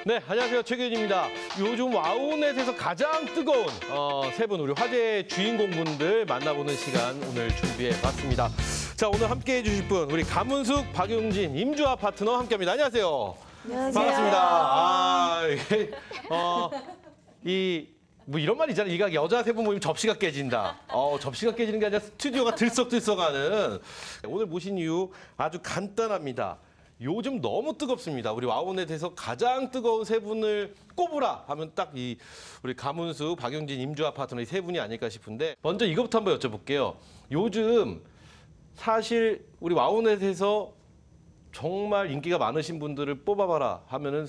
네, 안녕하세요. 최규현입니다. 요즘 와우넷에서 가장 뜨거운 세 분, 우리 화제의 주인공분들 만나보는 시간 오늘 준비해봤습니다. 자, 오늘 함께해 주실 분, 우리 가문숙, 박용진, 임주아 파트너 함께합니다. 안녕하세요. 안녕하세요. 반갑습니다. 뭐 이런 말 있잖아요. 이가 여자 세 분 모이면 접시가 깨진다. 접시가 깨지는 게 아니라 스튜디오가 들썩들썩하는. 오늘 모신 이유 아주 간단합니다. 요즘 너무 뜨겁습니다. 우리 와우넷에서 가장 뜨거운 세 분을 꼽으라 하면 딱 우리 가문숙, 박용진, 임주아 파트너 이 세 분이 아닐까 싶은데 먼저 이것부터 한번 여쭤볼게요. 요즘 사실 우리 와우넷에서 정말 인기가 많으신 분들을 뽑아봐라 하면은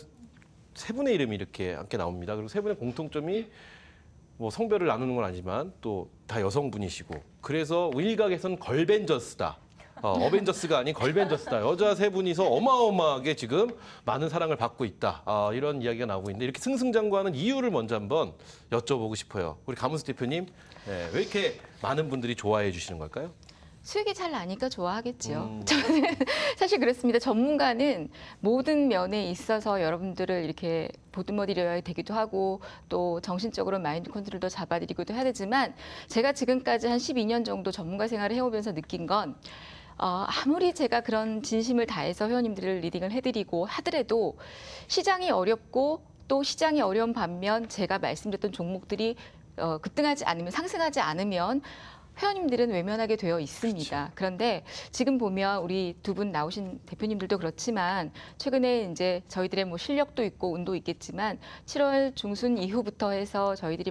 세 분의 이름이 이렇게 함께 나옵니다. 그리고 세 분의 공통점이 뭐 성별을 나누는 건 아니지만 또 다 여성분이시고 그래서 일각에선 걸벤져스다. 어벤져스가 아닌 걸벤져스다. 여자 세 분이서 어마어마하게 지금 많은 사랑을 받고 있다. 이런 이야기가 나오고 있는데 이렇게 승승장구하는 이유를 먼저 한번 여쭤보고 싶어요. 우리 가문숙 대표님, 왜 이렇게 많은 분들이 좋아해 주시는 걸까요? 수익이 잘 나니까 좋아하겠죠. 저는 사실 그렇습니다. 전문가는 모든 면에 있어서 여러분들을 이렇게 보듬어드려야 되기도 하고 또 정신적으로 마인드 컨트롤도 잡아드리기도 해야 되지만 제가 지금까지 한 12년 정도 전문가 생활을 해오면서 느낀 건 아무리 제가 그런 진심을 다해서 회원님들을 리딩을 해드리고 하더라도 시장이 어렵고 또 시장이 어려운 반면 제가 말씀드렸던 종목들이 급등하지 않으면 상승하지 않으면 회원님들은 외면하게 되어 있습니다. 그런데 지금 보면 우리 두 분 나오신 대표님들도 그렇지만 최근에 이제 저희들의 뭐 실력도 있고 운도 있겠지만 7월 중순 이후부터 해서 저희들이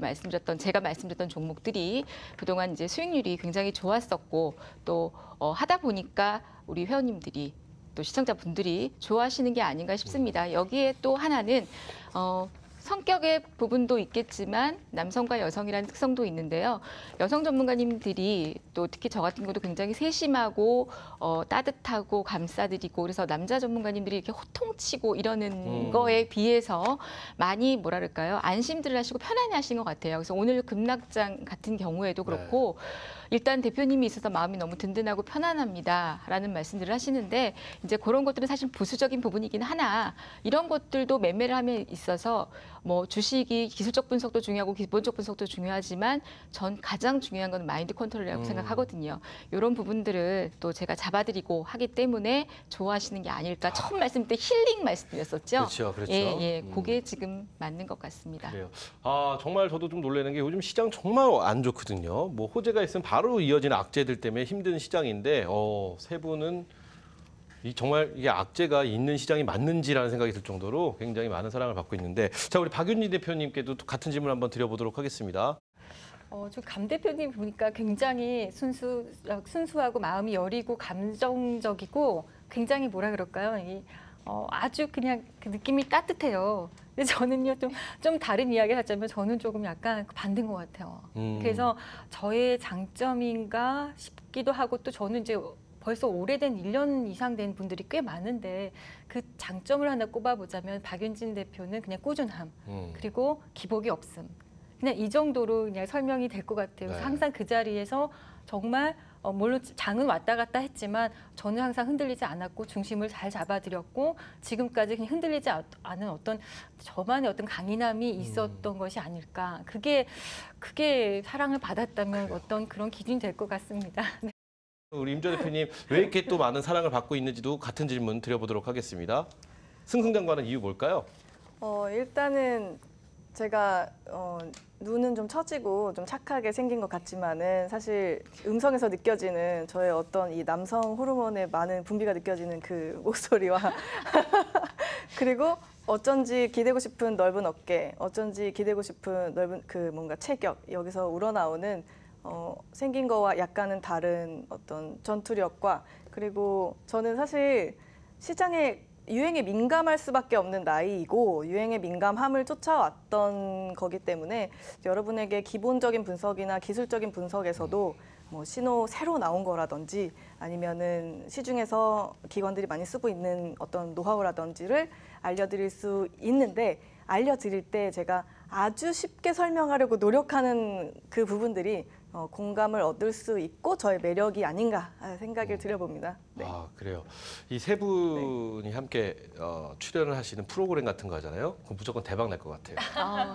제가 말씀드렸던 종목들이 그동안 이제 수익률이 굉장히 좋았었고 또 하다 보니까 우리 회원님들이 또 시청자분들이 좋아하시는 게 아닌가 싶습니다. 여기에 또 하나는 성격의 부분도 있겠지만 남성과 여성이라는 특성도 있는데요. 여성 전문가님들이 또 특히 저 같은 경우도 굉장히 세심하고 따뜻하고 감싸드리고 그래서 남자 전문가님들이 이렇게 호통치고 이러는 거에 비해서 많이 뭐라 그럴까요? 안심들을 하시고 편안해 하신 것 같아요. 그래서 오늘 급락장 같은 경우에도 그렇고 일단 대표님이 있어서 마음이 너무 든든하고 편안합니다라는 말씀들을 하시는데 이제 그런 것들은 사실 부수적인 부분이긴 하나 이런 것들도 매매를 함에 있어서 뭐 주식이 기술적 분석도 중요하고 기본적 분석도 중요하지만 전 가장 중요한 건 마인드 컨트롤이라고 생각하거든요. 이런 부분들을 또 제가 잡아드리고 하기 때문에 좋아하시는 게 아닐까. 처음 말씀 때 힐링 말씀드렸었죠. 그렇죠. 예, 그게 지금 맞는 것 같습니다. 그래요. 정말 저도 좀 놀라는 게 요즘 시장 정말 안 좋거든요. 뭐 호재가 있으면 바로 이어지는 악재들 때문에 힘든 시장인데 세 분은 정말 이게 악재가 있는 시장이 맞는지라는 생각이 들 정도로 굉장히 많은 사랑을 받고 있는데 자 우리 박윤희 대표님께도 같은 질문 한번 드려보도록 하겠습니다. 저 감 대표님 보니까 굉장히 순수하고 마음이 여리고 감정적이고 굉장히 뭐라 그럴까요? 아주 그냥 그 느낌이 따뜻해요. 근데 저는요 좀 다른 이야기를 하자면 저는 조금 약간 반대인 것 같아요. 그래서 저의 장점인가 싶기도 하고 또 저는 이제 벌써 오래된 1년 이상 된 분들이 꽤 많은데 그 장점을 하나 꼽아보자면 박윤진 대표는 그냥 꾸준함 그리고 기복이 없음. 그냥 이 정도로 그냥 설명이 될 것 같아요. 그래서 항상 그 자리에서 정말 물론 장은 왔다 갔다 했지만 저는 항상 흔들리지 않았고 중심을 잘 잡아드렸고 지금까지 그냥 흔들리지 않은 저만의 어떤 강인함이 있었던 것이 아닐까. 그게 사랑을 받았다면 어떤 그런 기준이 될 것 같습니다. 네. 우리 임주아 대표님 왜 이렇게 또 많은 사랑을 받고 있는지도 같은 질문 드려보도록 하겠습니다. 승승장구하는 이유 뭘까요? 일단은 제가 눈은 좀 처지고 좀 착하게 생긴 것 같지만은 사실 음성에서 느껴지는 저의 어떤 이 남성 호르몬의 많은 분비가 느껴지는 그 목소리와 그리고 어쩐지 기대고 싶은 넓은 어깨, 어쩐지 기대고 싶은 넓은 그 뭔가 체격 여기서 우러나오는 생긴 거와 약간은 다른 어떤 전투력과 그리고 저는 사실 시장에 유행에 민감할 수밖에 없는 나이이고 유행에 민감함을 쫓아왔던 거기 때문에 여러분에게 기본적인 분석이나 기술적인 분석에서도 뭐 신호 새로 나온 거라든지 아니면은 시중에서 기관들이 많이 쓰고 있는 어떤 노하우라든지를 알려드릴 수 있는데 알려드릴 때 제가 아주 쉽게 설명하려고 노력하는 그 부분들이 공감을 얻을 수 있고 저의 매력이 아닌가 생각을 들여봅니다. 네. 아, 그래요. 이 세 분이 함께 출연을 하시는 프로그램 같은 거 하잖아요. 그럼 무조건 대박 날 것 같아요.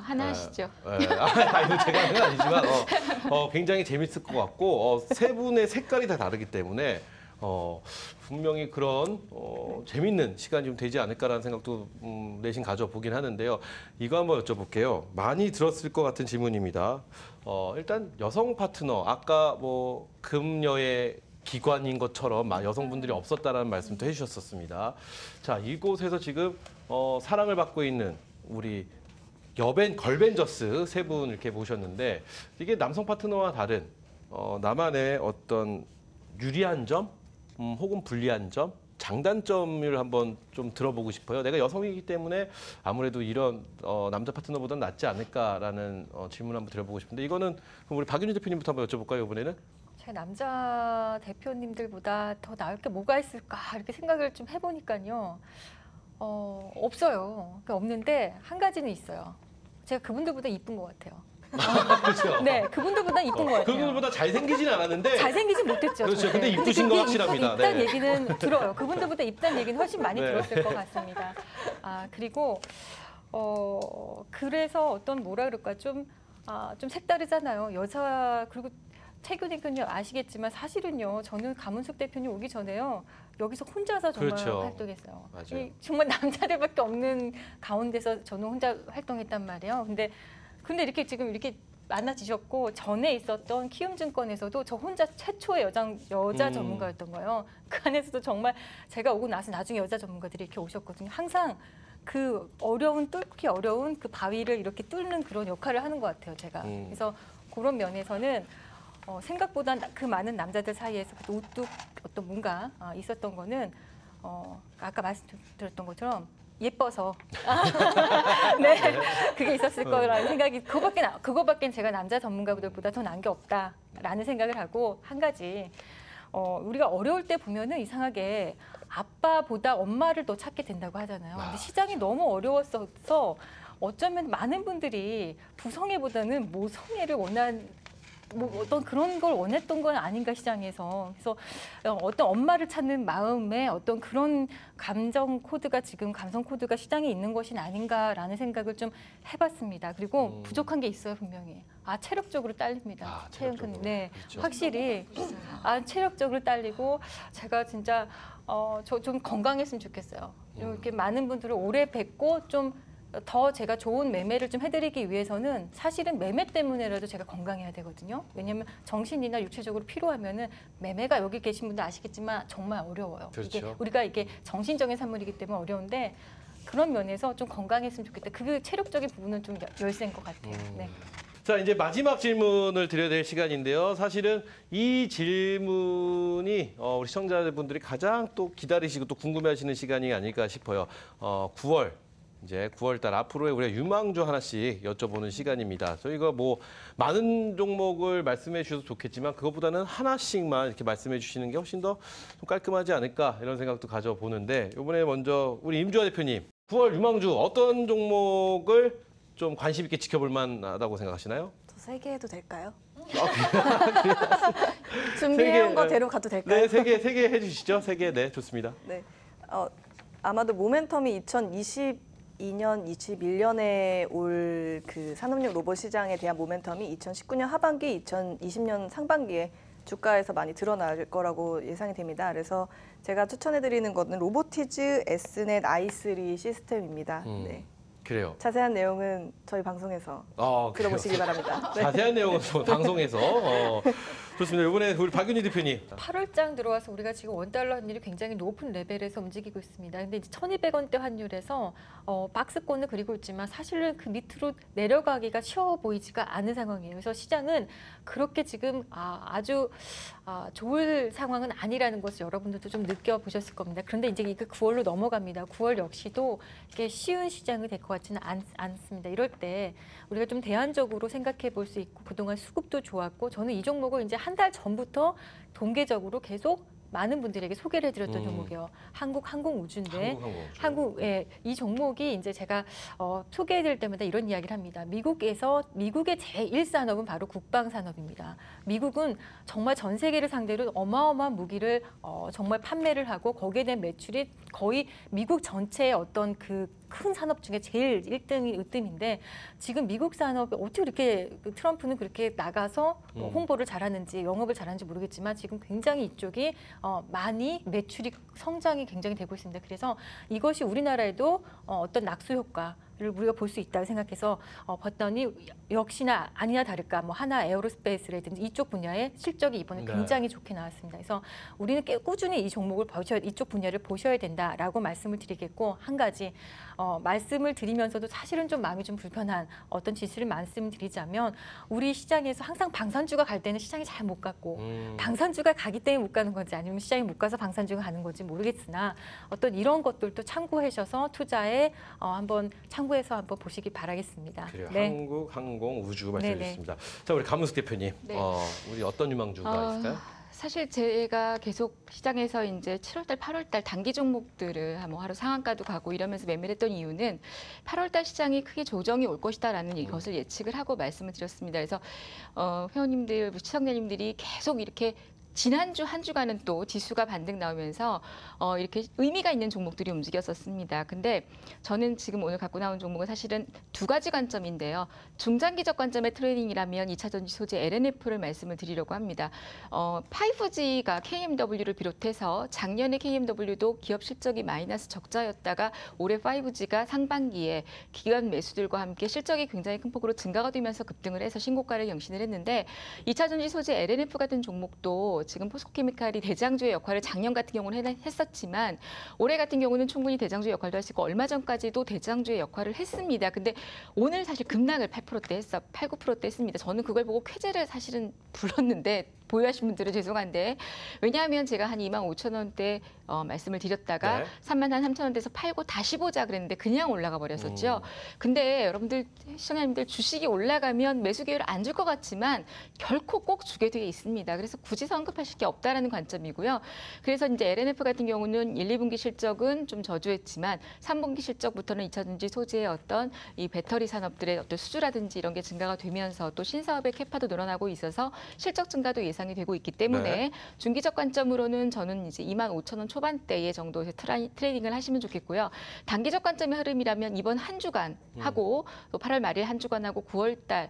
하나 하시죠. 이거 제가 하는 건 아니지만 굉장히 재밌을 것 같고 세 분의 색깔이 다 다르기 때문에 분명히 그런 재밌는 시간이 좀 되지 않을까라는 생각도 내심 가져보긴 하는데요. 이거 한번 여쭤볼게요. 많이 들었을 것 같은 질문입니다. 일단 여성 파트너, 아까 뭐 금여의 기관인 것처럼 여성분들이 없었다라는 말씀도 해주셨었습니다. 자, 이곳에서 지금 사랑을 받고 있는 우리 걸벤져스 세 분 이렇게 모셨는데 이게 남성 파트너와 다른 나만의 어떤 유리한 점, 혹은 불리한 점, 장단점을 한번 좀 들어보고 싶어요. 내가 여성이기 때문에 아무래도 이런 남자 파트너보다는 낫지 않을까라는 질문 한번 드려보고 싶은데 이거는 그럼 우리 박윤희 대표님부터 한번 여쭤볼까요, 이번에는? 제 남자 대표님들보다 더 나을 게 뭐가 있을까 이렇게 생각을 좀 해보니까요. 없어요. 없는데 한 가지는 있어요. 제가 그분들보다 이쁜 것 같아요. 그렇죠. 네, 그분들보다 이쁜 것 같아요. 그분들보다 잘생기진 않았는데. 잘생기진 못했죠. 그렇죠. 절대. 근데 이쁘신 건 확실합니다. 입단 네. 얘기는 들어요. 그분들보다 입단 얘기는 훨씬 많이 네. 들었을 것 같습니다. 그리고 그래서 어떤 뭐라 그럴까 좀 색다르잖아요. 여자 그리고 최규 대표님 아시겠지만 사실은요. 저는 강문숙 대표님 오기 전에요. 여기서 혼자서 정말 그렇죠. 활동했어요. 맞아요. 정말 남자들밖에 없는 가운데서 저는 혼자 활동했단 말이에요. 근데 이렇게 지금 이렇게 만나주셨고 전에 있었던 키움증권에서도 저 혼자 최초의 여자 전문가였던 거예요. 그 안에서도 정말 제가 오고 나서 나중에 여자 전문가들이 이렇게 오셨거든요. 항상 그 뚫기 어려운 그 바위를 이렇게 뚫는 그런 역할을 하는 것 같아요. 제가. 그래서 그런 면에서는 생각보다 그 많은 남자들 사이에서 우뚝 어떤 뭔가 있었던 거는 아까 말씀드렸던 것처럼 예뻐서 네 그게 있었을 거라는 생각이 그거밖에 제가 남자 전문가들보다 더 난 게 없다라는 생각을 하고 한 가지 우리가 어려울 때 보면은 이상하게 아빠보다 엄마를 더 찾게 된다고 하잖아요. 근데 시장이 너무 어려웠어서 어쩌면 많은 분들이 부성애보다는 모성애를 어떤 그런 걸 원했던 건 아닌가 시장에서. 그래서 어떤 엄마를 찾는 마음에 어떤 그런 감성 코드가 시장에 있는 것이 아닌가라는 생각을 좀 해봤습니다. 그리고 부족한 게 있어요 분명히. 체력적으로 딸립니다. 체력적으로. 네, 그렇죠. 확실히 체력적으로 딸리고 제가 진짜 저 좀 건강했으면 좋겠어요. 이렇게 많은 분들을 오래 뵙고 좀 더 제가 좋은 매매를 좀 해드리기 위해서는 사실은 매매 때문에라도 제가 건강해야 되거든요. 왜냐하면 정신이나 육체적으로 피로하면은 매매가 여기 계신 분들 아시겠지만 정말 어려워요. 그렇죠. 이게 정신적인 산물이기 때문에 어려운데 그런 면에서 좀 건강했으면 좋겠다. 그 체력적인 부분은 좀 열쇠인 것 같아요. 네. 자, 이제 마지막 질문을 드려야 될 시간인데요. 사실은 이 질문이 우리 시청자분들이 가장 또 기다리시고 또 궁금해하시는 시간이 아닐까 싶어요. 9월 달 앞으로의 우리가 유망주 하나씩 여쭤보는 시간입니다. 저희가 뭐 많은 종목을 말씀해 주셔도 좋겠지만 그것보다는 하나씩만 이렇게 말씀해 주시는 게 훨씬 더 좀 깔끔하지 않을까 이런 생각도 가져보는데 이번에 먼저 우리 임주환 대표님 9월 유망주 어떤 종목을 좀 관심 있게 지켜볼 만하다고 생각하시나요? 저 3개 해도 될까요? 세 준비해온 개, 거대로 가도 될까요? 네, 세 개 해주시죠. 3개, 네, 좋습니다. 네. 아마도 모멘텀이 2022년, 21년에 올 그 산업용 로봇 시장에 대한 모멘텀이 2019년 하반기, 2020년 상반기에 주가에서 많이 드러날 거라고 예상이 됩니다. 그래서 제가 추천해드리는 것은 로보티즈 S넷 i3 시스템입니다. 네. 그래요. 자세한 내용은 저희 방송에서 들어보시기 바랍니다. 네. 자세한 내용은 방송에서 좋습니다. 이번에 우리 박윤희 대표님. 8월장 들어와서 우리가 지금 원달러 환율이 굉장히 높은 레벨에서 움직이고 있습니다. 근데 이제 1,200원대 환율에서 박스권을 그리고 있지만 사실은 그 밑으로 내려가기가 쉬워 보이지가 않은 상황이에요. 그래서 시장은 그렇게 지금 아주 좋을 상황은 아니라는 것을 여러분들도 좀 느껴보셨을 겁니다. 그런데 이제 이게 9월로 넘어갑니다. 9월 역시도 이게 쉬운 시장이 될 것 같지는 않습니다. 이럴 때 우리가 좀 대안적으로 생각해 볼 수 있고 그동안 수급도 좋았고 저는 이 종목을 이제 한 달 전부터 동계적으로 계속 많은 분들에게 소개를 해드렸던 음. 종목이에요. 한국항공우주인데 한국. 예, 이 종목이 이제 제가 소개해드릴 때마다 이런 이야기를 합니다. 미국의 제1산업은 바로 국방산업입니다. 미국은 정말 전 세계를 상대로 어마어마한 무기를 정말 판매를 하고 거기에 대한 매출이 거의 미국 전체의 어떤 그 큰 산업 중에 제일 1등이 으뜸인데 지금 미국 산업이 어떻게 이렇게 트럼프는 그렇게 나가서 홍보를 잘하는지 영업을 잘하는지 모르겠지만 지금 굉장히 이쪽이 많이 매출이 성장이 굉장히 되고 있습니다. 그래서 이것이 우리나라에도 어떤 낙수 효과를 우리가 볼 수 있다고 생각해서 봤더니 역시나 아니나 다를까 뭐 하나 에어로스페이스라든지 이쪽 분야의 실적이 이번에 네. 굉장히 좋게 나왔습니다. 그래서 우리는 꾸준히 이 종목을 이쪽 분야를 보셔야 된다라고 말씀을 드리겠고 한 가지 말씀을 드리면서도 사실은 좀 마음이 좀 불편한 어떤 지시를 말씀드리자면 우리 시장에서 항상 방산주가 갈 때는 시장이 잘 못 갔고 방산주가 가기 때문에 못 가는 건지 아니면 시장이 못 가서 방산주가 가는 건지 모르겠으나 어떤 이런 것들도 참고하셔서 투자에 한번 참고해서 한번 보시기 바라겠습니다. 그래요. 네. 한국항공우주 말씀해 주셨습니다. 자, 우리 감은숙 대표님, 네. 우리 어떤 유망주가 있을까요? 사실 제가 계속 시장에서 이제 7월달, 8월달 단기 종목들을 뭐 하루 상한가도 가고 이러면서 매매를 했던 이유는 8월달 시장이 크게 조정이 올 것이다라는 이것을 예측을 하고 말씀을 드렸습니다. 그래서 회원님들, 시청자님들이 계속 이렇게 지난주 한 주간은 또 지수가 반등 나오면서 이렇게 의미가 있는 종목들이 움직였었습니다. 근데 저는 지금 오늘 갖고 나온 종목은 사실은 두 가지 관점인데요. 중장기적 관점의 트레이딩이라면 2차 전지 소재 LNF를 말씀을 드리려고 합니다. 5G가 KMW를 비롯해서 작년에 KMW도 기업 실적이 마이너스 적자였다가 올해 5G가 상반기에 기관 매수들과 함께 실적이 굉장히 큰 폭으로 증가가 되면서 급등을 해서 신고가를 경신을 했는데 2차 전지 소재 LNF 같은 종목도 지금 포스코케미칼이 대장주의 역할을 작년 같은 경우는 했었지만 올해 같은 경우는 충분히 대장주 역할도 할 수 있고 얼마 전까지도 대장주의 역할을 했습니다. 근데 오늘 사실 급락을 8%대 9%대 했습니다. 저는 그걸 보고 쾌재를 사실은 불렀는데 보유하신 분들은 죄송한데 왜냐하면 제가 한 25,000원대 말씀을 드렸다가 네. 33,000원대에서 팔고 다시 보자 그랬는데 그냥 올라가 버렸었죠. 근데 여러분들 시청자님들 주식이 올라가면 매수 기회를 안 줄 것 같지만 결코 꼭 주게 되어 있습니다. 그래서 굳이 성급하실 게 없다라는 관점이고요. 그래서 이제 LNF 같은 경우는 1, 2분기 실적은 좀 저조했지만 3분기 실적부터는 2차 전지 소재의 어떤 이 배터리 산업들의 어떤 수주라든지 이런 게 증가가 되면서 또 신사업의 캐파도 늘어나고 있어서 실적 증가도 예상이 되고 있기 때문에 네. 중기적 관점으로는 저는 이제 25,000원 초반대의 정도에서 트레이딩을 하시면 좋겠고요. 단기적 관점의 흐름이라면 이번 한 주간 하고 또 8월 말일 한 주간 하고 9월 달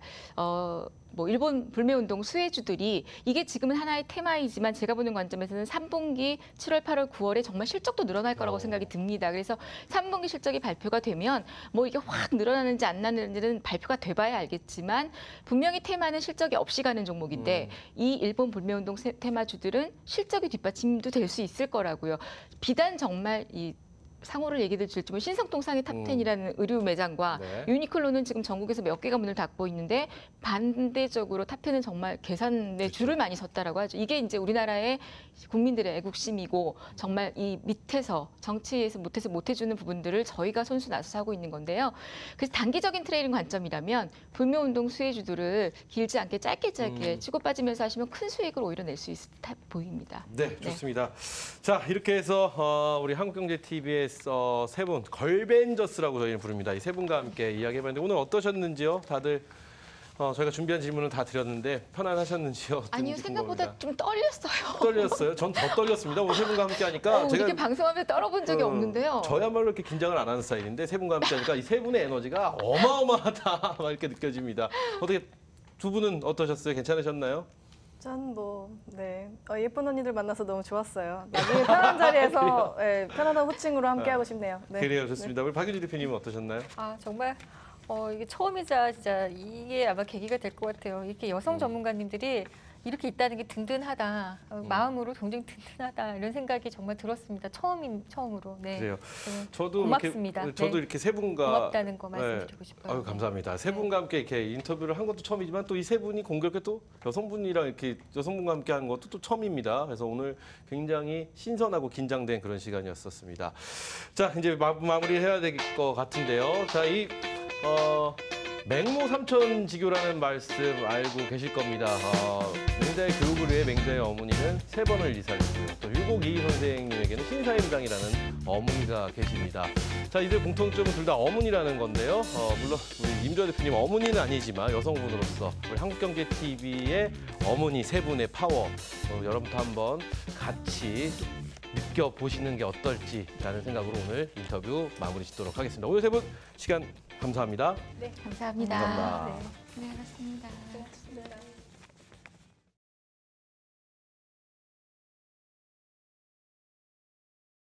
뭐 일본 불매운동 수혜주들이 이게 지금은 하나의 테마이지만 제가 보는 관점에서는 3분기 7월, 8월, 9월에 정말 실적도 늘어날 거라고 생각이 듭니다. 그래서 3분기 실적이 발표가 되면 뭐 이게 확 늘어나는지 안 나는지는 발표가 돼봐야 알겠지만 분명히 테마는 실적이 없이 가는 종목인데 이 일본 불매운동 테마주들은 실적이 뒷받침도 될 수 있을 거라고요. 비단 정말 이 상호를 얘기 드릴지만 신성동 상해 탑10이라는 의류 매장과 네. 유니클로는 지금 전국에서 몇 개가 문을 닫고 있는데 반대적으로 탑10은 정말 계산에 줄을 많이 섰다라고 하죠. 이게 이제 우리나라의 국민들의 애국심이고 정말 이 밑에서 정치에서 못 해주는 부분들을 저희가 손수 나서서 하고 있는 건데요. 그래서 단기적인 트레이딩 관점이라면 불매운동 수혜주들을 길지 않게 짧게 치고 빠지면서 하시면 큰 수익을 오히려 낼 수 있을 듯 보입니다. 네, 좋습니다. 자, 이렇게 해서 우리 한국경제TV의 세 분, 걸벤저스라고 저희는 부릅니다. 이 세 분과 함께 이야기해봤는데 오늘 어떠셨는지요? 다들 저희가 준비한 질문은 다 드렸는데 편안하셨는지요? 아니요, 생각보다 좀 떨렸어요. 떨렸어요? 전 더 떨렸습니다. 오늘 세 분과 함께 하니까 이렇게 방송하면서 떨어본 적이 없는데요. 저야말로 이렇게 긴장을 안 하는 스타일인데 세 분과 함께 하니까 이 세 분의 에너지가 어마어마하다 막 이렇게 느껴집니다. 어떻게 두 분은 어떠셨어요? 괜찮으셨나요? 전 예쁜 언니들 만나서 너무 좋았어요. 나중에 편한 자리에서 편안한 호칭으로 함께하고 싶네요. 네. 그래요, 좋습니다. 우리 박유지 대표님은 어떠셨나요? 정말 이게 처음이자 진짜 이게 아마 계기가 될 것 같아요. 이렇게 여성 전문가님들이 이렇게 있다는 게 든든하다. 마음으로 굉장히 든든하다. 이런 생각이 정말 들었습니다. 처음으로. 네. 그래요. 네. 저도 고맙습니다. 저도 네. 이렇게 세 분과 고맙다는 거 말씀드리고 싶어요. 아유, 감사합니다. 세 분과 함께 이렇게 인터뷰를 한 것도 처음이지만 또 이 세 분이 공교롭게 또 여성분이랑 이렇게 여성분과 함께 하는 것도 또 처음입니다. 그래서 오늘 굉장히 신선하고 긴장된 그런 시간이었었습니다. 자, 이제 마무리해야 될 것 같은데요. 자, 맹모 삼천지교라는 말씀 알고 계실 겁니다. 맹자의 교육을 위해 맹자의 어머니는 3번을 이사했고요. 또 율곡이 선생님에게는 신사임당이라는 어머니가 계십니다. 자, 이들 공통점은 둘 다 어머니라는 건데요. 물론 우리 임주아 대표님 어머니는 아니지만 여성분으로서 우리 한국경제TV의 어머니 3분의 파워 여러분도 한번 같이 느껴보시는 게 어떨지라는 생각으로 오늘 인터뷰 마무리 짓도록 하겠습니다. 오늘 3분 시간 감사합니다. 감사합니다. 감사합니다. 네, 고생하셨습니다. 네.